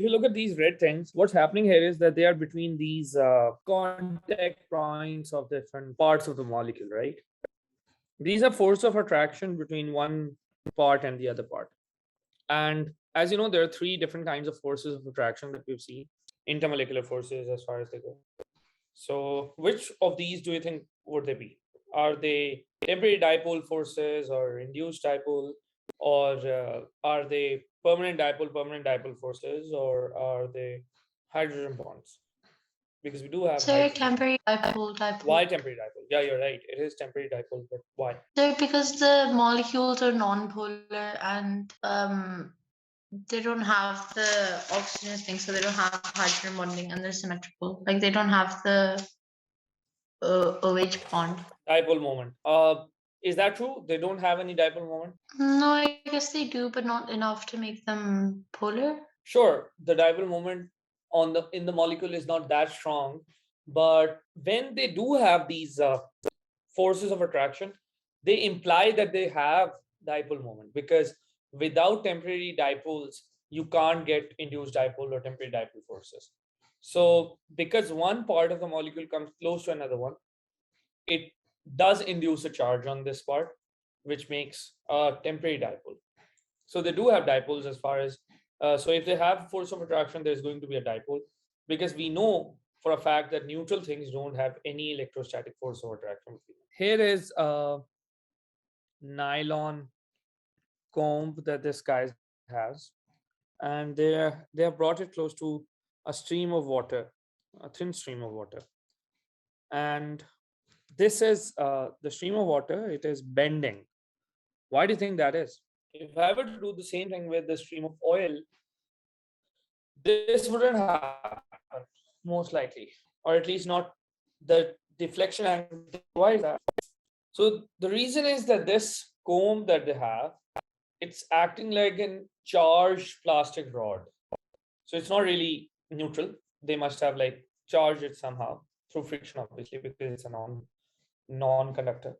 if you look at these red things, what's happening here is that they are between these contact points of different parts of the molecule, right? These are force of attraction between one part and the other part. And as you know, there are three different kinds of forces of attraction that we've seen, intermolecular forces as far as they go. So which of these do you think would they be? Are they temporary dipole forces or induced dipole, or are they permanent dipole forces, or are they hydrogen bonds? Because we do have So hydrogen. temporary dipole. Why temporary dipole? Yeah, you're right. It is temporary dipole, but why? So because the molecules are non-polar and they don't have the oxygen thing, so they don't have hydrogen bonding and they're symmetrical. Like they don't have the OH bond. Dipole moment. Is that true? They don't have any dipole moment? No, I guess they do, but not enough to make them polar. Sure, the dipole moment on the in the molecule is not that strong, but when they do have these forces of attraction, they imply that they have dipole moment, because without temporary dipoles, you can't get induced dipole or temporary dipole forces. So because one part of the molecule comes close to another one, it does induce a charge on this part, which makes a temporary dipole. So they do have dipoles as far as, so if they have force of attraction, there's going to be a dipole, because we know for a fact that neutral things don't have any electrostatic force of attraction. Here is a nylon comb that this guy has, and they have brought it close to a stream of water, a thin stream of water, and this is the stream of water. It is bending. Why do you think that is? If I were to do the same thing with the stream of oil, this wouldn't happen most likely, or at least not the deflection angle. Why is that? So the reason is that this comb that they have, it's acting like a charged plastic rod. So it's not really neutral. They must have like charged it somehow through friction, obviously, because it's a non-conductor.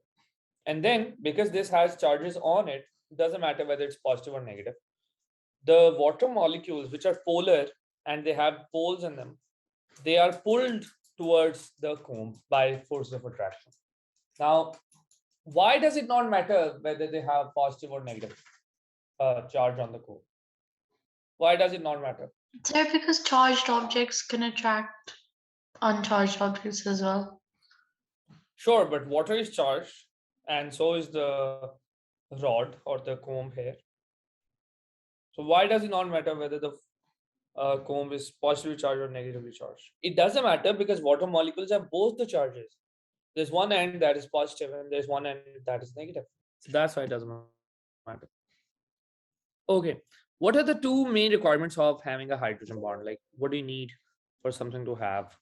And then because this has charges on it, doesn't matter whether it's positive or negative. The water molecules, which are polar and they have poles in them, they are pulled towards the comb by force of attraction. Now, why does it not matter whether they have positive or negative charge on the comb? Why does it not matter? So because charged objects can attract uncharged objects as well. Sure, but water is charged, and so is the rod or the comb here. So why does it not matter whether the comb is positively charged or negatively charged? It doesn't matter because water molecules have both the charges. There's one end that is positive and there's one end that is negative. So that's why it doesn't matter. Okay. What are the two main requirements of having a hydrogen bond? Like, what do you need for something to have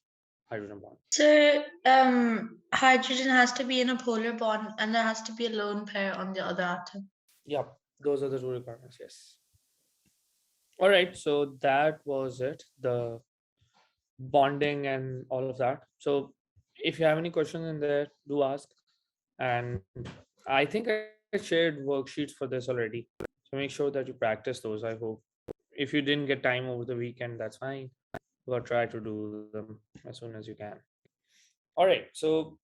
hydrogen bond? So hydrogen has to be in a polar bond and there has to be a lone pair on the other atom. Yeah, those are the two requirements. Yes. All right. So that was it. The bonding and all of that. So if you have any questions in there, do ask. And I think I shared worksheets for this already. So make sure that you practice those. I hope. If you didn't get time over the weekend, that's fine. But try to do them as soon as you can. All right. So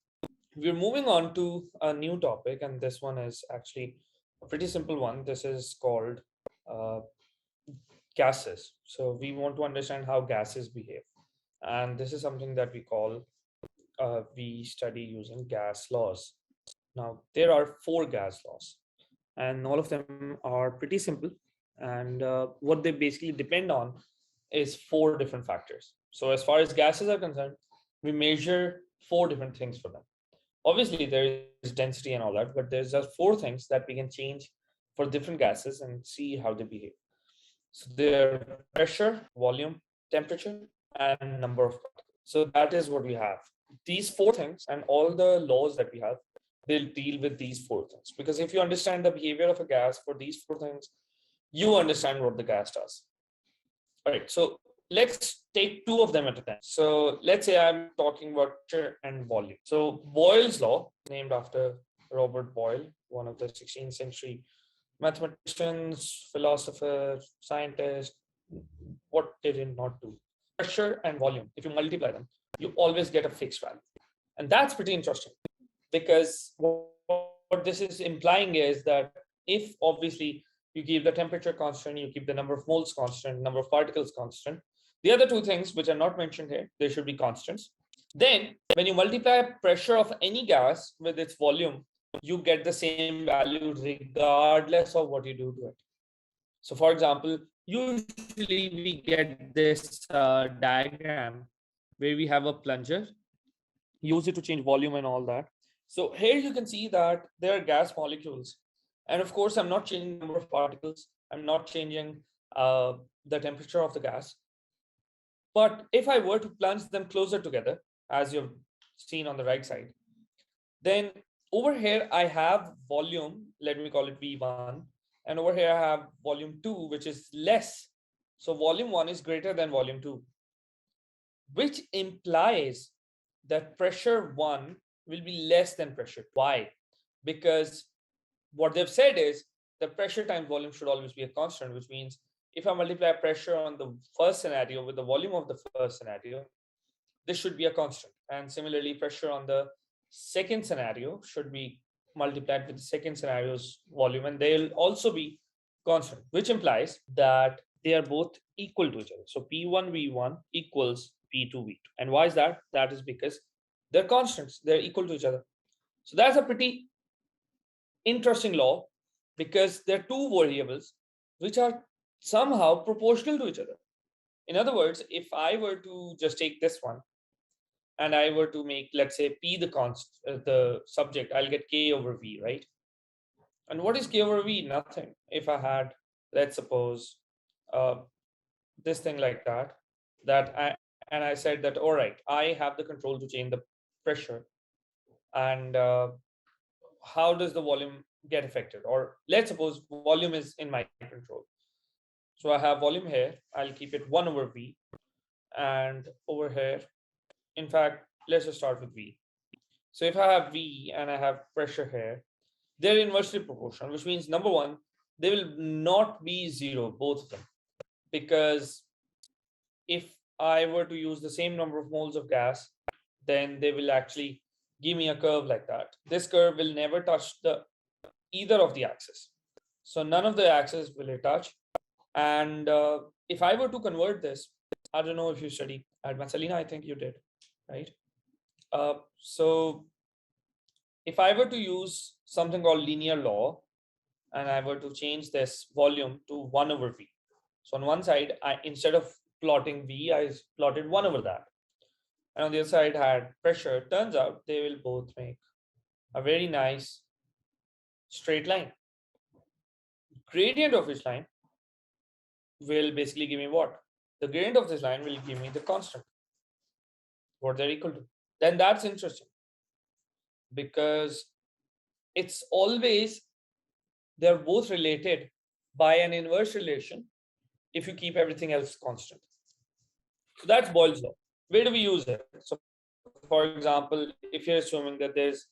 we're moving on to a new topic, and this one is actually a pretty simple one. This is called uh, gases. So we want to understand how gases behave, and this is something that we study using gas laws. Now there are four gas laws, and all of them are pretty simple. And what they basically depend on is four different factors. So as far as gases are concerned, we measure four different things for them. Obviously there is density and all that, but there's just four things that we can change for different gases and see how they behave. So they're pressure, volume, temperature, and number of particles. So that is what we have. These four things and all the laws that we have, they'll deal with these four things. Because if you understand the behavior of a gas for these four things, you understand what the gas does. All right, so let's take two of them at a time. So let's say I'm talking about pressure and volume. So Boyle's law, named after Robert Boyle, one of the 16th century mathematicians, philosopher, scientist, what did it not do? Pressure and volume, if you multiply them, you always get a fixed value. And that's pretty interesting, because what this is implying is that if obviously you keep the temperature constant, you keep the number of moles constant, number of particles constant, the other two things which are not mentioned here, they should be constants. Then when you multiply pressure of any gas with its volume, you get the same value regardless of what you do to it. So for example, usually we get this diagram where we have a plunger, use it to change volume and all that. So here you can see that there are gas molecules. And of course, I'm not changing the number of particles. I'm not changing the temperature of the gas. But if I were to plunge them closer together, as you've seen on the right side, then over here I have volume, let me call it V1. And over here I have volume 2, which is less. So volume 1 is greater than volume 2, which implies that pressure 1 will be less than pressure 2. Why? Because what they've said is the pressure times volume should always be a constant, which means if I multiply pressure on the first scenario with the volume of the first scenario, this should be a constant. And similarly, pressure on the second scenario should be multiplied with the second scenario's volume, and they'll also be constant, which implies that they are both equal to each other. So P1 V1 equals P2 V2. And why is that? That is because they're constants, they're equal to each other. So that's a pretty interesting law, because there are two variables which are somehow proportional to each other. In other words, if I were to just take this one and I were to make, let's say, P the subject, I'll get K over V, right? And what is K over V? Nothing. If I had, let's suppose, uh, this thing like and I said that, all right, I have the control to change the pressure. And how does the volume get affected? Or let's suppose volume is in my control. So I have volume here, I'll keep it 1 over V. And over here, in fact, let's just start with V. So if I have V and I have pressure here, they're inversely proportional, which means number one, they will not be zero, both of them. Because if I were to use the same number of moles of gas, then they will actually give me a curve like that. This curve will never touch either of the axes. So none of the axes will it touch. And if I were to convert this, I don't know if you studied at Marcelina, I think you did, right? So if I were to use something called linear law, and I were to change this volume to 1 over V. So on one side, instead of plotting V, I plotted 1 over that. And on the other side had pressure. Turns out they will both make a very nice straight line. Gradient of which line will basically give me what? The gradient of this line will give me the constant, what they're equal to. Then that's interesting, because it's always, they're both related by an inverse relation if you keep everything else constant. So that's Boyle's law. Where do we use it? So for example, if you're assuming that there's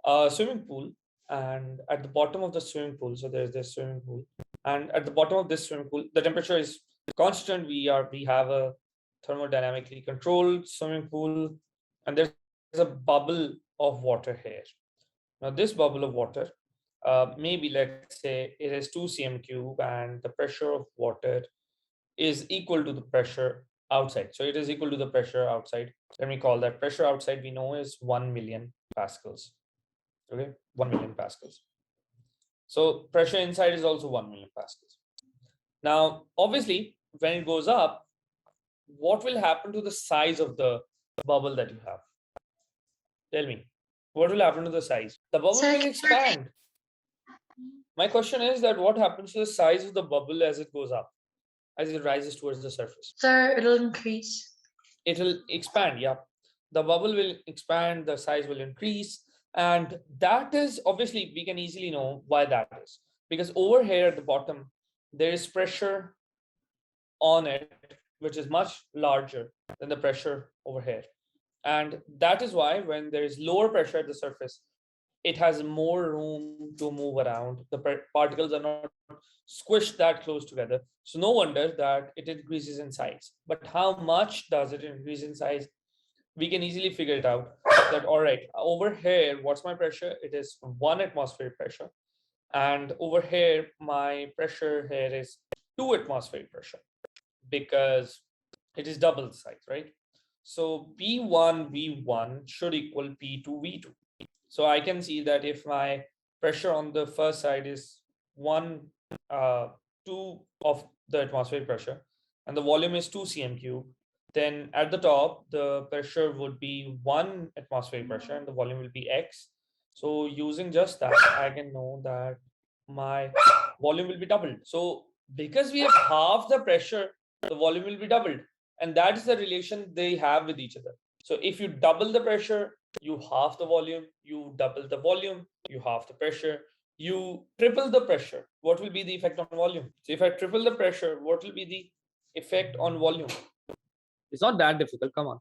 a swimming pool, and at the bottom of the swimming pool, so there's this swimming pool, and at the bottom of this swimming pool, the temperature is constant. We have a thermodynamically controlled swimming pool, and there's a bubble of water here. Now this bubble of water, maybe let's say it is 2 cm cube, and the pressure of water is equal to the pressure outside. So it is equal to the pressure outside. Let me call that pressure outside, we know, is 1 million pascals. Okay, 1 million pascals. So pressure inside is also 1 million pascals. Now, obviously, when it goes up, what will happen to the size of the bubble that you have? Tell me, what will happen to the size? The bubble will expand. My question is that what happens to the size of the bubble as it goes up, as it rises towards the surface? Sir, it'll increase. It'll expand, yeah. The bubble will expand, the size will increase. And that is obviously, we can easily know why that is. Because over here at the bottom, there is pressure on it, which is much larger than the pressure over here. And that is why when there is lower pressure at the surface, it has more room to move around. The particles are not squished that close together. So no wonder that it increases in size. But how much does it increase in size? We can easily figure it out that, all right, over here, what's my pressure? It is 1 atmospheric pressure. And over here, my pressure here is 2 atmospheric pressure because it is double the size, right? So P1 V1 should equal P2 V2. So I can see that if my pressure on the first side is 2 of the atmospheric pressure and the volume is 2 cm cube, then at the top, the pressure would be 1 atmospheric pressure and the volume will be X. So using just that, I can know that my volume will be doubled. So because we have half the pressure, the volume will be doubled. And that is the relation they have with each other. So if you double the pressure, you halve the volume, you double the volume, you halve the pressure, you triple the pressure. What will be the effect on volume? So if I triple the pressure, what will be the effect on volume? It's not that difficult. Come on.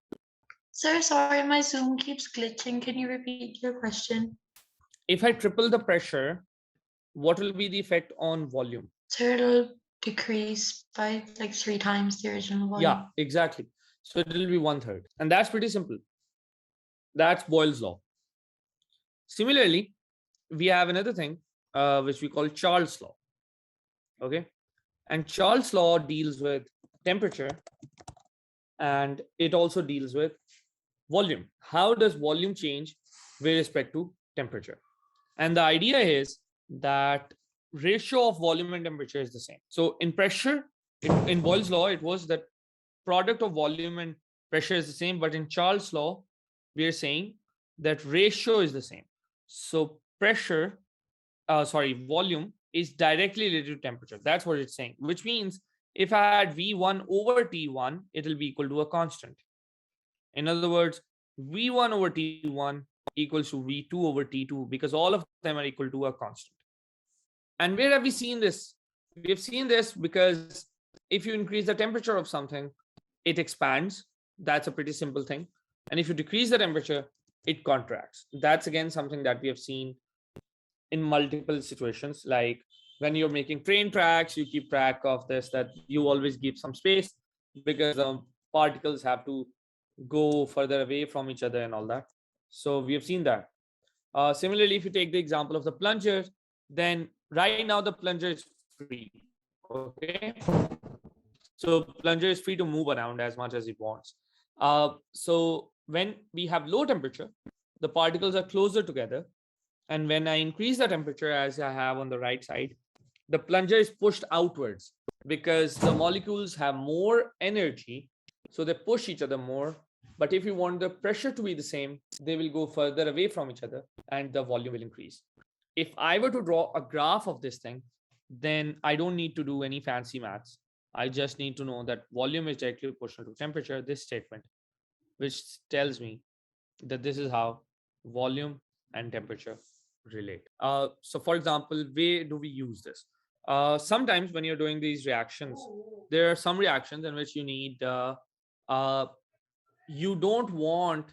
Sir, sorry, my Zoom keeps glitching. Can you repeat your question? If I triple the pressure, what will be the effect on volume? Sir, it'll decrease by like 3 times the original volume. Yeah, exactly. So it will be 1/3. And that's pretty simple. That's Boyle's law. Similarly, we have another thing which we call Charles' law. Okay. And Charles' law deals with temperature and it also deals with volume. How does volume change with respect to temperature? And the idea is that ratio of volume and temperature is the same. So in pressure, in Boyle's law, it was that product of volume and pressure is the same. But in Charles' law, we are saying that ratio is the same. So volume is directly related to temperature. That's what it's saying, which means if I add V1 over T1, it will be equal to a constant. In other words, V1 over T1 equals to V2 over T2 because all of them are equal to a constant. And where have we seen this? We have seen this because if you increase the temperature of something, it expands. That's a pretty simple thing. And if you decrease the temperature, it contracts. That's again something that we have seen in multiple situations. Like when you're making train tracks, you keep track of this, that you always give some space because particles have to go further away from each other and all that. So we have seen that. Similarly, if you take the example of the plunger, then right now the plunger is free. Okay. So plunger is free to move around as much as it wants. So when we have low temperature, the particles are closer together. And when I increase the temperature, as I have on the right side, the plunger is pushed outwards because the molecules have more energy. So they push each other more. But if you want the pressure to be the same, they will go further away from each other and the volume will increase. If I were to draw a graph of this thing, then I don't need to do any fancy maths. I just need to know that volume is directly proportional to temperature, this statement, which tells me that this is how volume and temperature relate. So for example, where do we use this? Sometimes when you're doing these reactions, there are some reactions in which you need, you don't want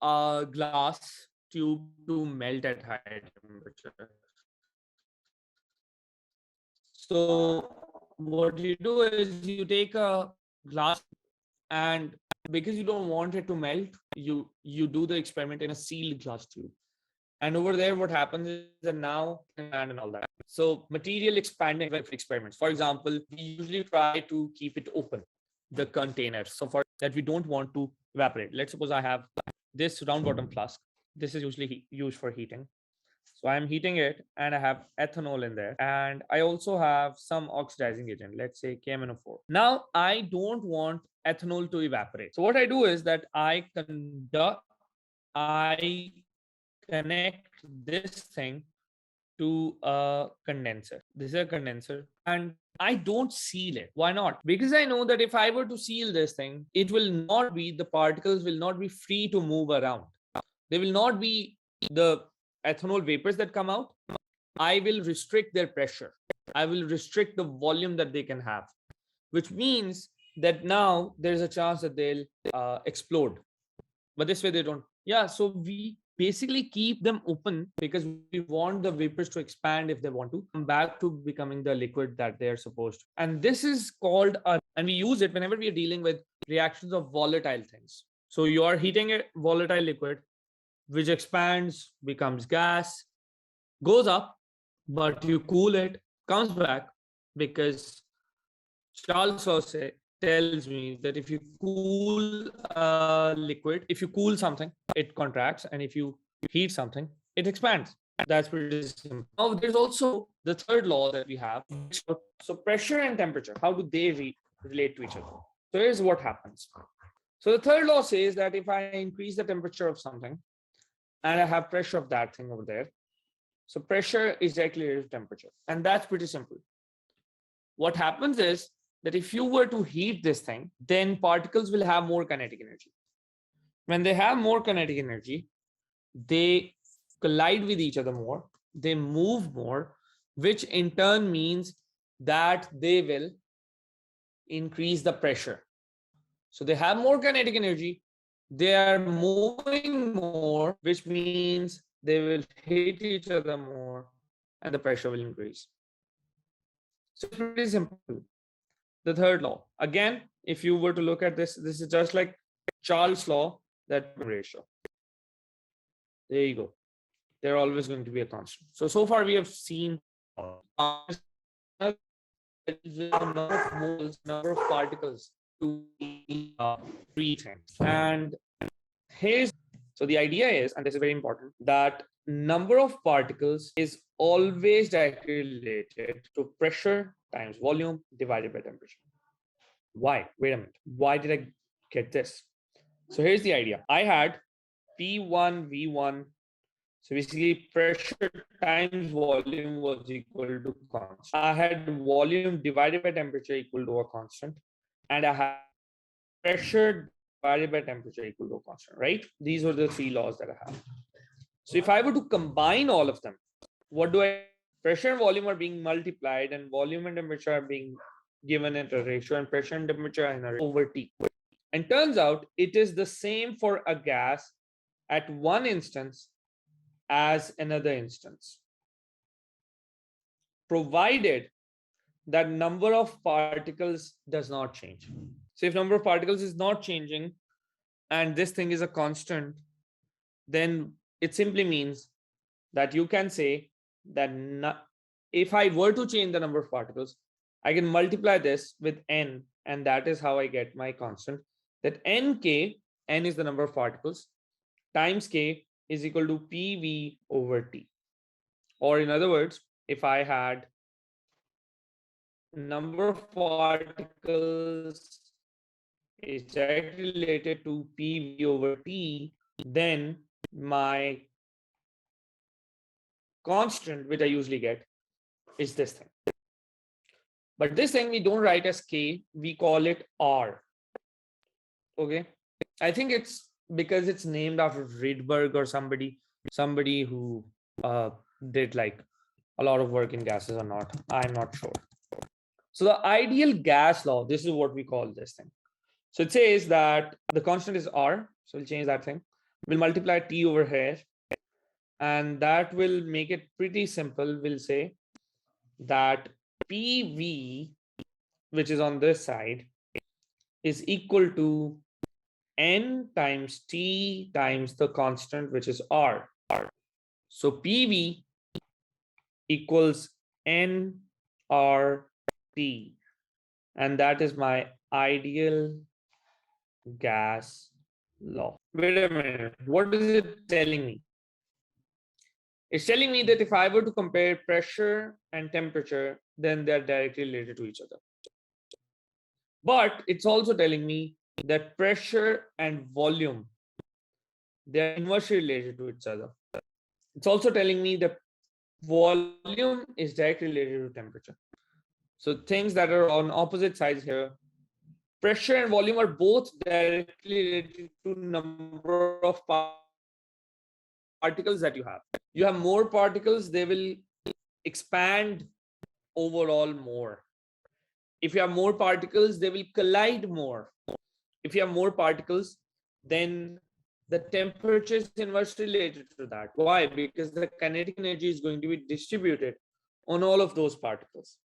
a glass tube to melt at high temperature. So what you do is you take a glass and because you don't want it to melt, you do the experiment in a sealed glass tube. And over there, what happens is that now and all that. So material expanding experiments. For example, we usually try to keep it open, the container. So for that, we don't want to evaporate. Let's suppose I have this round bottom flask. This is usually used for heating. So I'm heating it and I have ethanol in there. And I also have some oxidizing agent, let's say KMNO4. Now I don't want ethanol to evaporate. So what I do is that I connect this thing to a condenser. This is a condenser and I don't seal it. Why not? Because I know that if I were to seal this thing, the particles will not be free to move around. They will not be the ethanol vapors that come out. I will restrict their pressure. I will restrict the volume that they can have, which means that now there's a chance that they'll explode. But this way they don't. Yeah, so we basically keep them open because we want the vapors to expand if they want to come back to becoming the liquid that they're supposed to. And this is called and we use it whenever we are dealing with reactions of volatile things. So you are heating a volatile liquid, which expands, becomes gas, goes up, but you cool it, comes back, because Charles law tells me that if you cool a liquid, if you cool something, it contracts, and if you heat something, it expands. That's pretty simple. Now, there's also the third law that we have. So pressure and temperature, how do they relate to each other? So here's what happens. So the third law says that if I increase the temperature of something and I have pressure of that thing over there, so pressure is directly related to temperature. And that's pretty simple. What happens is that if you were to heat this thing, then particles will have more kinetic energy. When they have more kinetic energy, they collide with each other more, they move more, which in turn means that they will increase the pressure. So they have more kinetic energy, they are moving more, which means they will hit each other more and the pressure will increase. So it's pretty simple. The third law, again, if you were to look at this, this is just like Charles' law, that ratio. There you go. They're always going to be a constant. So far we have seen number of moles, number of particles to three things. And here's, so the idea is, and this is very important, that number of particles is always directly related to pressure times volume divided by temperature. Why? Wait a minute. Why did I get this? So here's the idea. I had P1 V1. So basically pressure times volume was equal to constant. I had volume divided by temperature equal to a constant. And I had pressure divided by temperature equal to a constant, right? These were the three laws that I have. So if I were to combine all of them, what do I? Pressure and volume are being multiplied, and volume and temperature are being given at a ratio, and pressure and temperature are in a over T. And turns out it is the same for a gas at one instance as another instance, provided that number of particles does not change. So if number of particles is not changing and this thing is a constant, then it simply means that you can say that if I were to change the number of particles, I can multiply this with n, and that is how I get my constant, that nk, n is the number of particles, times k is equal to PV over T. Or in other words, if I had number of particles is directly related to PV over T, then my constant, which I usually get, is this thing. But this thing we don't write as K, we call it R. Okay. I think it's because it's named after Rydberg or somebody who did like a lot of work in gases or not. I'm not sure. So the ideal gas law, this is what we call this thing. So it says that the constant is R. So we'll change that thing. We'll multiply T over here. And that will make it pretty simple. We'll say that PV, which is on this side, is equal to N times T times the constant, which is R. So PV equals nRT. And that is my ideal gas law. Wait a minute. What is it telling me? It's telling me that if I were to compare pressure and temperature, then they're directly related to each other. But it's also telling me that pressure and volume, they're inversely related to each other. It's also telling me that volume is directly related to temperature. So things that are on opposite sides here, pressure and volume are both directly related to number of particles that you have. You have more particles, they will expand overall more. If you have more particles, they will collide more. If you have more particles, then the temperature is inversely related to that. Why? Because the kinetic energy is going to be distributed on all of those particles.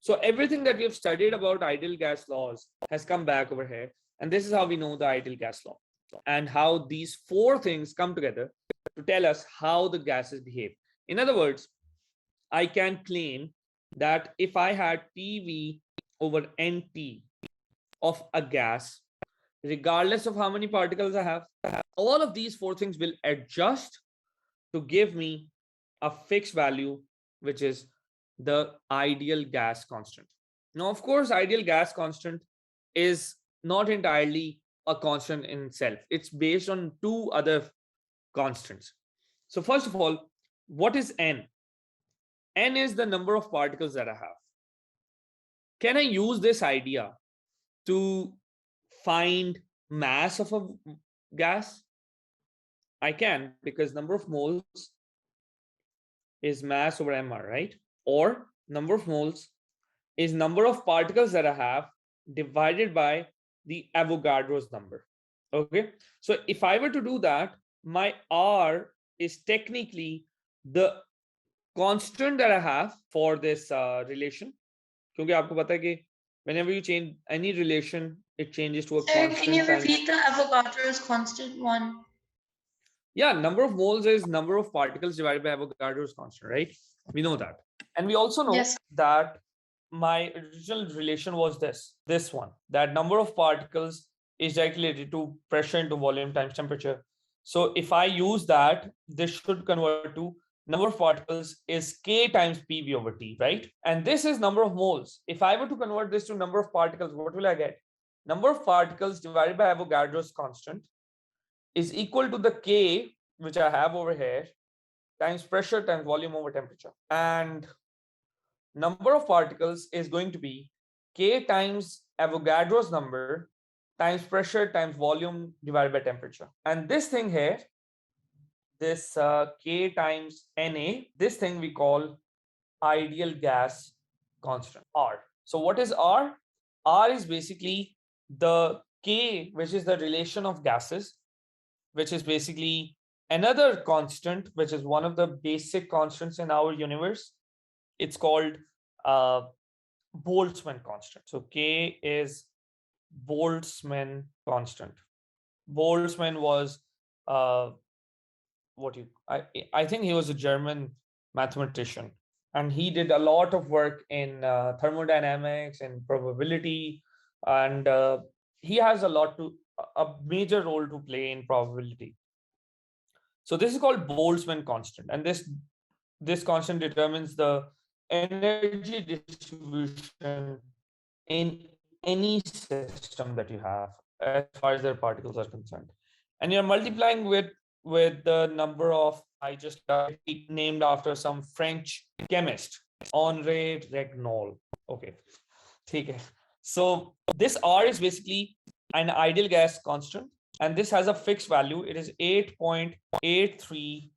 So everything that we have studied about ideal gas laws has come back over here. And this is how we know the ideal gas law and how these four things come together to tell us how the gases behave. In other words, I can claim that if I had PV over NT of a gas, regardless of how many particles I have, all of these four things will adjust to give me a fixed value, which is the ideal gas constant. Now, of course, ideal gas constant is not entirely a constant in itself. It's based on two other constants. So first of all, what is N? N is the number of particles that I have. Can I use this idea to find mass of a gas? I can, because number of moles is mass over mR, right? Or number of moles is number of particles that I have divided by the Avogadro's number. Okay, so if I were to do that, my R is technically the constant that I have for this relation. क्योंकि आपको पता है कि whenever you change any relation, it changes to a Sir, constant. can you repeat the Avogadro's constant one? Yeah, number of moles is number of particles divided by Avogadro's constant, right? We know that. And we also know Yes. that my original relation was this one, that number of particles is directly related to pressure into volume times temperature. So if I use that, this should convert to number of particles is K times PV over T, right? And this is number of moles. If I were to convert this to number of particles, what will I get? Number of particles divided by Avogadro's constant is equal to the K, which I have over here, times pressure times volume over temperature. And number of particles is going to be K times Avogadro's number times pressure times volume divided by temperature. And this thing here, this K times Na, this thing we call ideal gas constant, R. So what is R? R is basically the K, which is the relation of gases, which is basically another constant, which is one of the basic constants in our universe. It's called Boltzmann constant. So K is Boltzmann constant. Boltzmann was I think he was a German mathematician, and he did a lot of work in thermodynamics and probability, and he has a major role to play in probability. So this is called Boltzmann constant, and this constant determines the energy distribution in any system that you have as far as their particles are concerned. And you're multiplying with the number of, I just named after some French chemist, Henri Regnault. Okay. Okay. So this R is basically an ideal gas constant, and this has a fixed value. It is 8.83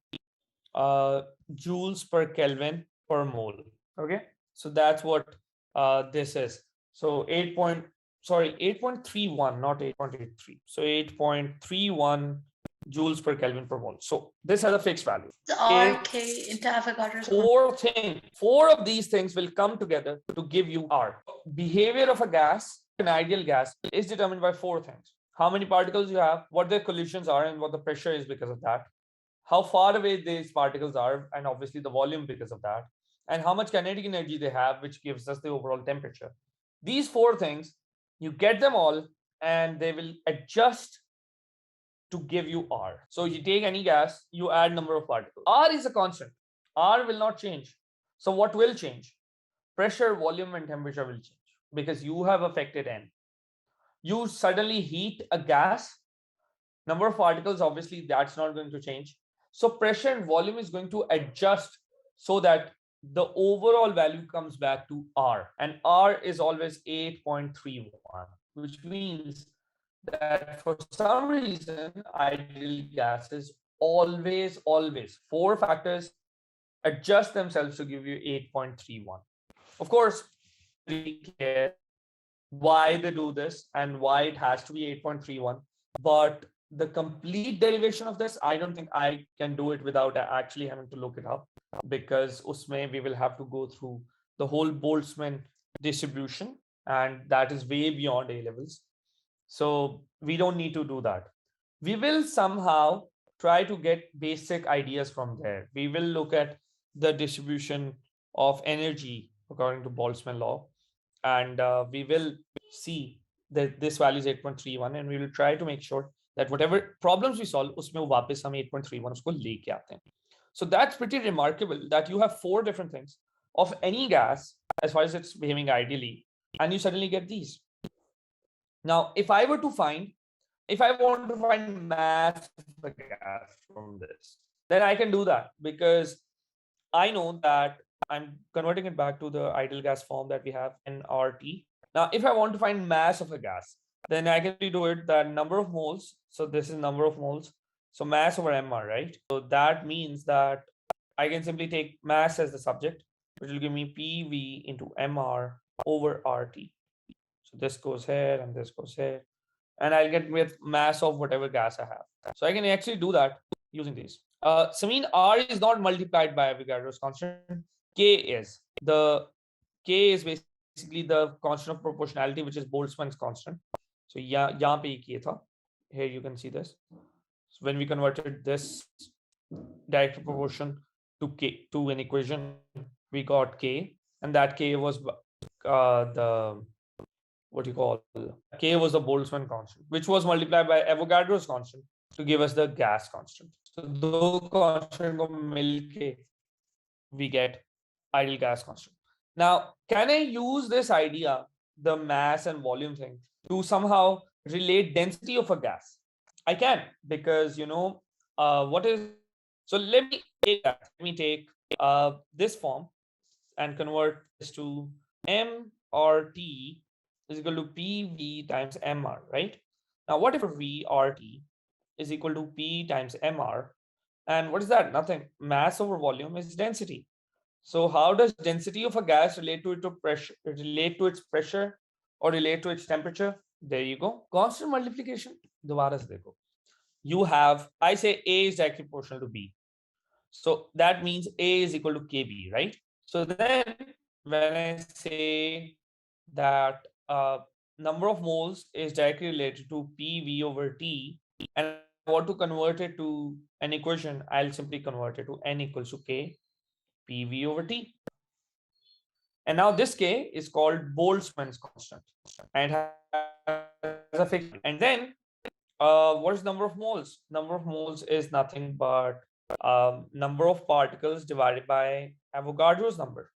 joules per Kelvin per mole. Okay, so that's what this is. So 8.31, not 8.83. So 8.31 joules per Kelvin per mole. So this has a fixed value. The R, K into Avogadro's Four of these things will come together to give you R. Behavior of a gas, an ideal gas, is determined by four things: how many particles you have, what their collisions are, and what the pressure is because of that, how far away these particles are, and obviously the volume because of that, and how much kinetic energy they have, which gives us the overall temperature. These four things, you get them all, and they will adjust to give you R. So you take any gas, you add number of particles. R is a constant. R will not change. So what will change? Pressure, volume, and temperature will change because you have affected N. You suddenly heat a gas, number of particles, obviously that's not going to change. So pressure and volume is going to adjust so that the overall value comes back to R, and R is always 8.31, which means that for some reason ideal gases always four factors adjust themselves to give you 8.31. Of course, really clear why they do this and why it has to be 8.31, but the complete derivation of this, I don't think I can do it without actually having to look it up, because usme we will have to go through the whole Boltzmann distribution, and that is way beyond A levels. So we don't need to do that. We will somehow try to get basic ideas from there. We will look at the distribution of energy according to Boltzmann law, and we will see that this value is 8.31, and we will try to make sure that whatever problems we solve, उसमें वो वापस हम 8.31 उसको लेके आते हैं. So that's pretty remarkable that you have 4 different things of any gas as far as it's behaving ideally, and you suddenly get these. Now, if I want to find mass of the gas from this, then I can do that, because I know that I'm converting it back to the ideal gas form that we have in RT. Now, if I want to find mass of a gas, then I can do it that number of moles. So this is number of moles. So mass over MR, right? So that means that I can simply take mass as the subject, which will give me PV into MR over RT. So this goes here and this goes here, and I'll get with mass of whatever gas I have. So I can actually do that using these. Samin, R is not multiplied by Avogadro's constant. K is. The K is basically the constant of proportionality, which is Boltzmann's constant. So यहाँ पे K था. Here you can see this. So when we converted this direct proportion to K to an equation, we got K, and that K was the what you call K was the Boltzmann constant, which was multiplied by Avogadro's constant to give us the gas constant. So दो constant को मिलके we get ideal gas constant. Now, can I use this idea, the mass and volume thing, to somehow relate density of a gas? I can, because what is, so let me take that. Let me take this form and convert this to M or T is equal to PV times MR, right? Now, what if V RT is equal to P times MR? And what is that? Nothing. Mass over volume is density. So how does density of a gas relate to its pressure, or relate to its temperature? There you go. Constant multiplication. दोबारा से देखो. You have, I say A is directly proportional to B. So that means A is equal to KB, right? So then when I say that number of moles is directly related to PV over T, and I want to convert it to an equation, I'll simply convert it to N equals to K PV over T. And now this K is called Boltzmann's constant, and it has a fixed. And then what is number of moles? Number of moles is nothing but number of particles divided by Avogadro's number,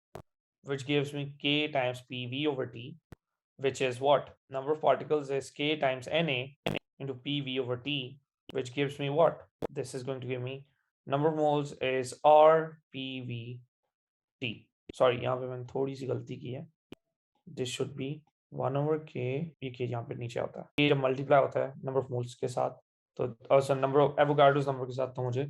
which gives me K times PV over T, which is what? Number of particles is K times Na into PV over T, which gives me what? This is going to give me number of moles is R PV T. Sorry, यहाँ पे मैंने थोड़ी सी गलती की है. This should be 1 over K. ये K यहाँ पे नीचे आता है. ये जब मल्टीप्लाई होता है नंबर ऑफ मोल्स के साथ, तो also number of Avogadro's number के साथ, तो मुझे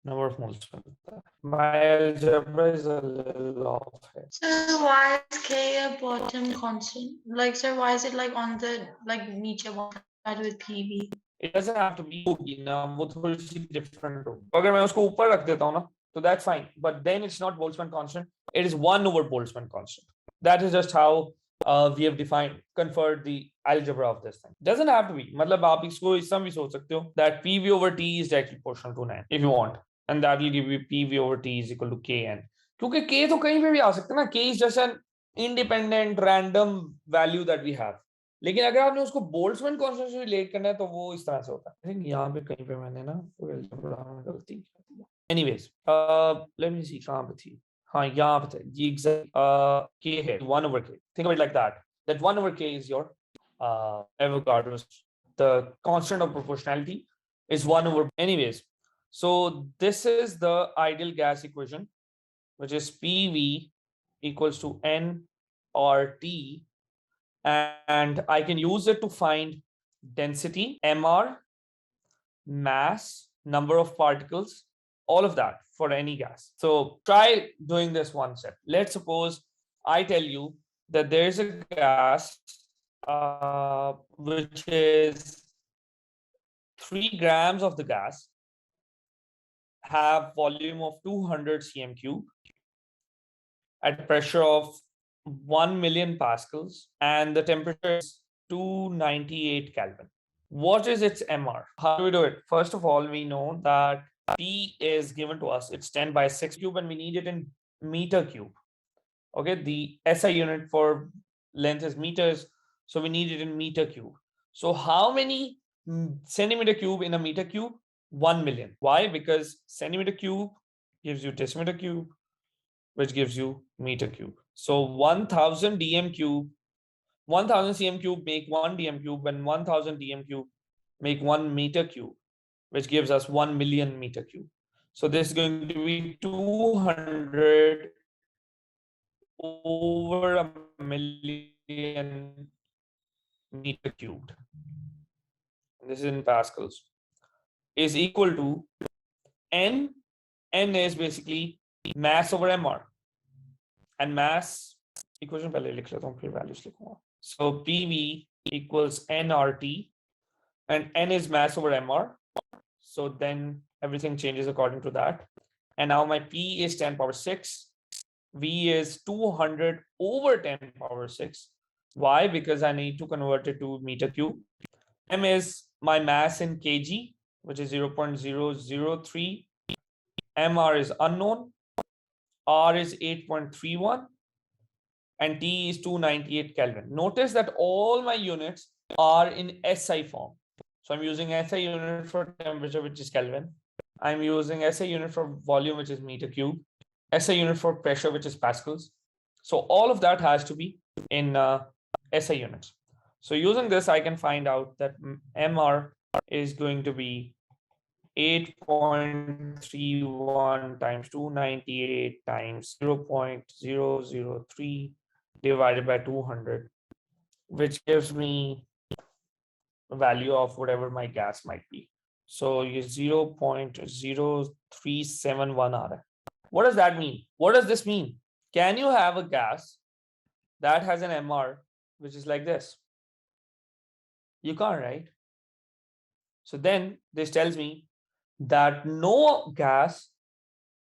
number of moles मिलता है. My algebra is a little off. So why is K a bottom constant? Like, sir, why is it like on the नीचे one side with PV? It doesn't have to be होगी ना, वो थोड़ी सी different हो. अगर मैं उसको ऊपर रख देता हूँ ना, so that's fine. But then it's not Boltzmann constant. It is 1 over Boltzmann constant. That is just how we have conferred the algebra of this thing. Doesn't have to be. मतलब आप इसको इस तरह भी सोच सकते हो that PV over T is directly proportional to 9 if you want, and that will give you PV over T is equal to Kn. क्योंकि K तो कहीं पे भी आ सकता है ना. K is just an independent random value that we have. लेकिन अगर आपने उसको बोल्ट्जमैन कांस्टेंट से रिलेट करना है तो वो इस तरह से होता है. आई थिंक यहाँ पे कहीं पे मैंने ना गलती की थी. एनीवेज लेट मी सी कहाँ पे थी. हाँ, यहाँ पे थे. ये एग्जैक्ट K है 1 over K. Think of it like that. That 1 over K is your Avogadro's. The constant of proportionality is 1 over. Anyways, so this is the ideal gas equation, which is PV equals to N or T, and I can use it to find density, MR, mass, number of particles, all of that for any gas. So try doing this one step. Let's suppose I tell you that there is a gas which is 3 grams of the gas have volume of 200 cm cube at pressure of 1 million pascals and the temperature is 298 Kelvin. What is its MR? How do we do it? First of all, we know that P is given to us. It's 10 by 6 cube and we need it in meter cube. Okay, the SI unit for length is meters. So we need it in meter cube. So how many centimeter cube in a meter cube? 1 million. Why? Because centimeter cube gives you decimeter cube, which gives you meter cube. So 1000 dm cube, 1000 cm cube make 1 dm cube, and 1000 dm cube make 1 meter cube, which gives us 1 million meter cube. So this is going to be 200 over a million meter cubed. This is in pascals. Is equal to N. N is basically mass over MR. And mass equation पहले लिख लेता हूँ फिर values लिखूंगा. So PV equals nRT and N is mass over MR. So then everything changes according to that. And now my P is 10 power 6. V is 200 over 10 power 6. Why? Because I need to convert it to meter cube. M is my mass in kg, which is 0.003. MR is unknown. R is 8.31. And T is 298 Kelvin. Notice that all my units are in SI form. So I'm using SI unit for temperature, which is Kelvin. I'm using SI unit for volume, which is meter cube. SI unit for pressure, which is pascals. So all of that has to be in SI units. So using this, I can find out that MR is going to be 8.31 times 298 times 0.003 divided by 200, which gives me a value of whatever my gas might be. So 0.0371 RF. What does that mean? What does this mean? Can you have a gas that has an MR which is like this? You can't, right? So then this tells me that no gas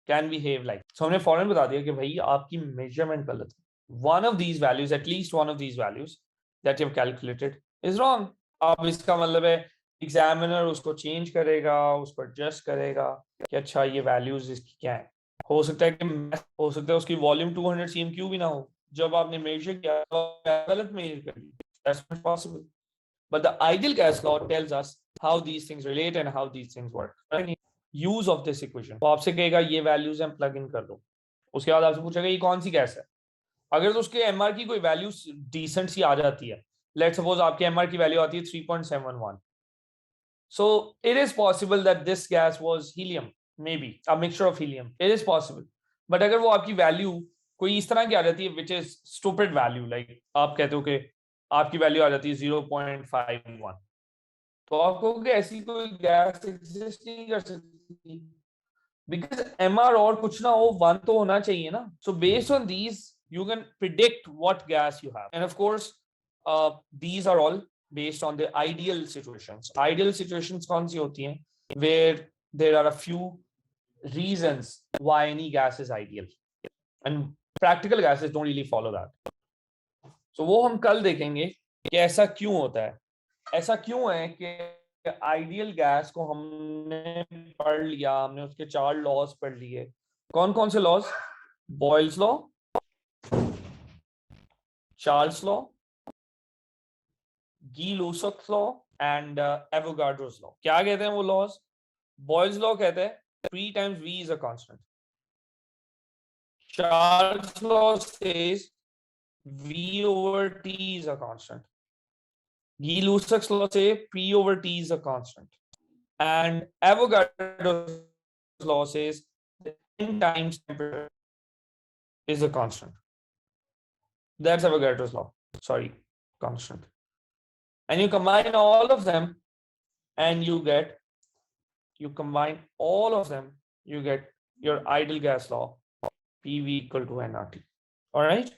can behave like. So हमने फौरन बता दिया कि भाई आपकी measurement गलत है. One of these values, at least one of these values that you have calculated is wrong. अब इसका मतलब है एग्जामिनर उसको चेंज करेगा, उसको एडजस्ट करेगा कि अच्छा ये वैल्यूज इसकी क्या है. हो सकता है उसकी वॉल्यूम 200 cm क्यूब भी ना हो. जब आपने मेजर किया गलत मेजर कर ली. That's not possible. But the ideal gas law tells us how these things relate and how these things work. Use of this equation. तो आपसे कहेगा ये वैल्यूज हम प्लग इन कर दो. उसके बाद आपसे पूछेगा ये कौन सी गैस है. अगर तो उसके एमआर की कोई वैल्यू डिसेंट सी आ जाती है, लेट्स सपोज आपके एमआर की वैल्यू आती है 3.71. So it is possible that this gas was helium, maybe a mixture of helium. It is possible. But अगर वो आपकी वैल्यू कोई इस तरह की आ जाती है which is stupid value, like आप कहते हो कि आपकी वैल्यू आ जाती है 0.51, तो आप कहोगे ऐसी कोई गैस एग्जिस्ट नहीं कर सकती, because MR और कुछ ना हो 1 तो होना चाहिए ना. So based on these you can predict what gas you have. And of course these are all based on the ideal situations. Ideal situations कौन सी होती हैं? Where there are a few reasons why any gas is ideal. And practical gases don't really follow that. So वो हम कल देखेंगे कि ऐसा क्यों होता है. ऐसा क्यों है कि आइडियल गैस को हमने पढ़ लिया, हमने उसके 4 लॉज पढ़ लिए. कौन कौन से laws? Boyle's law, Charles law, Gay Lussac law and Avogadro's law. क्या कहते हैं वो लॉज? बॉयल्स लॉ कहते हैं P times V is a constant. Charles' law says V over T is a constant. Gie-Lusak's law says P over T is a constant. And Avogadro's law says N times temperature is a constant. That's Avogadro's law. Sorry, constant. And you combine all of them and you get your ideal gas law, PV equal to nRT. All right.